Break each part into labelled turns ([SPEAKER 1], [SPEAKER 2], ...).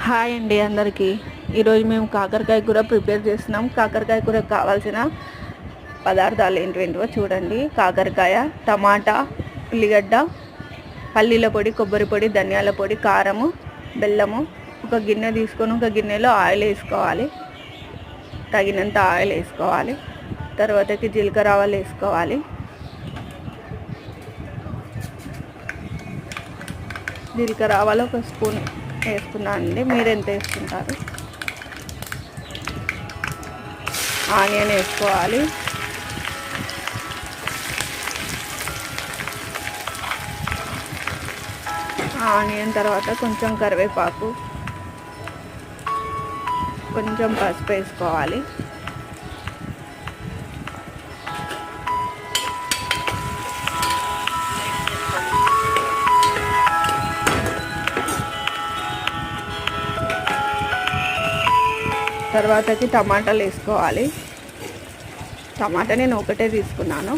[SPEAKER 1] Hi అండి అందరికీ. ఈరోజు మేము కాకరకాయ కూర ప్రిపేర్ చేస్తున్నాం. కాకరకాయ కూరకు కావాల్సిన పదార్థాలు ఏంటివో చూడండి. కాకరకాయ, టమాటా, ఉల్లిగడ్డ, పల్లీల పొడి, కొబ్బరి పొడి, ధనియాల పొడి, కారము, బెల్లము. ఒక గిన్నె తీసుకొని ఒక గిన్నెలో ఆయిల్ వేసుకోవాలి. తగినంత ఆయిల్ వేసుకోవాలి. తర్వాతకి జీలకర్ర ఆవాలు వేసుకోవాలి. జీలకర్ర ఆవాలు ఒక స్పూన్ వేసుకున్నానండి. మీరు ఎంత వేసుకుంటారు? ఆనియన్ వేసుకోవాలి. ఆనియన్ తర్వాత కొంచెం కరివేపాకు, కొంచెం పసుపు వేసుకోవాలి. తర్వాతకి టమాటాలు వేసుకోవాలి. టమాటా నేను ఒకటే తీసుకున్నాను.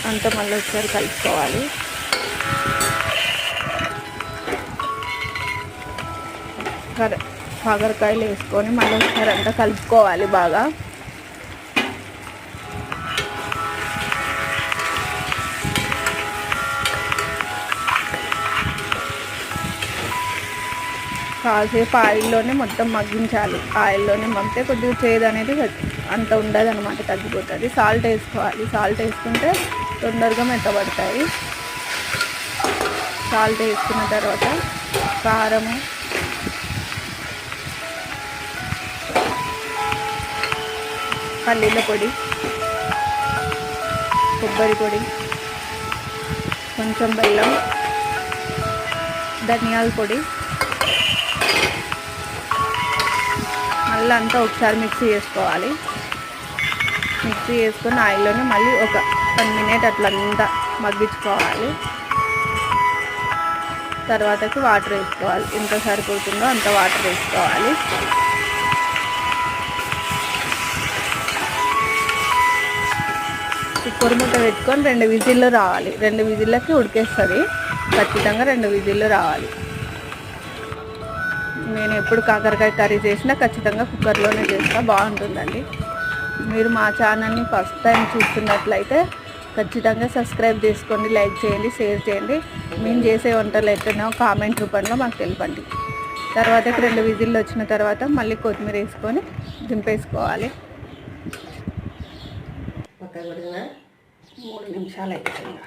[SPEAKER 1] అంత మళ్ళీ ఒకసారి కలుపుకోవాలి. కాకరకాయలు వేసుకొని మళ్ళీ ఒకసారి అంతా కలుపుకోవాలి బాగా. కాసేపు ఆయిల్లోనే మొత్తం మగ్గించాలి. ఆయిల్లోనే మగ్గితే కొద్దిగా చేదు అనేది అంత ఉండదు అనమాట, తగ్గిపోతుంది. సాల్ట్ వేసుకోవాలి. సాల్ట్ వేసుకుంటే తొందరగా మెత్తబడతాయి. సాల్ట్ వేసుకున్న తర్వాత కారము, పల్లీల పొడి, కొబ్బరి పొడి, కొంచెం బెల్లం, ధనియాల పొడి, మళ్ళీ అంతా ఒకసారి మిక్సీ చేసుకోవాలి. మిక్సీ చేసుకొని ఆయిల్లోనే మళ్ళీ ఒక 1 మినిట్ అట్లంతా మగ్గించుకోవాలి. తర్వాతకి వాటర్ వేసుకోవాలి. ఎంత సరిపోతుందో అంత వాటర్ వేసుకోవాలి. కుక్కర్ మూత పెట్టుకొని 2 విజిల్లు రావాలి. 2 విజిల్లకి ఉడికేస్తుంది. ఖచ్చితంగా 2 విజిల్లు రావాలి. నేను ఎప్పుడు కాకరకాయ కర్రీ చేసినా ఖచ్చితంగా కుక్కర్లోనే చేస్తా, బాగుంటుందండి. మీరు మా ఛానల్ని ఫస్ట్ టైం చూస్తున్నట్లయితే ఖచ్చితంగా సబ్స్క్రైబ్ చేసుకోండి, లైక్ చేయండి, షేర్ చేయండి. మేము చేసే వంటలు ఎట్లనో కామెంట్ రూపంలో మాకు తెలపండి. తర్వాతకి 2 విజిల్లు వచ్చిన తర్వాత మళ్ళీ కొత్తిమీర వేసుకొని దింపేసుకోవాలి. 3 నిమిషాలు అయిపోయింది.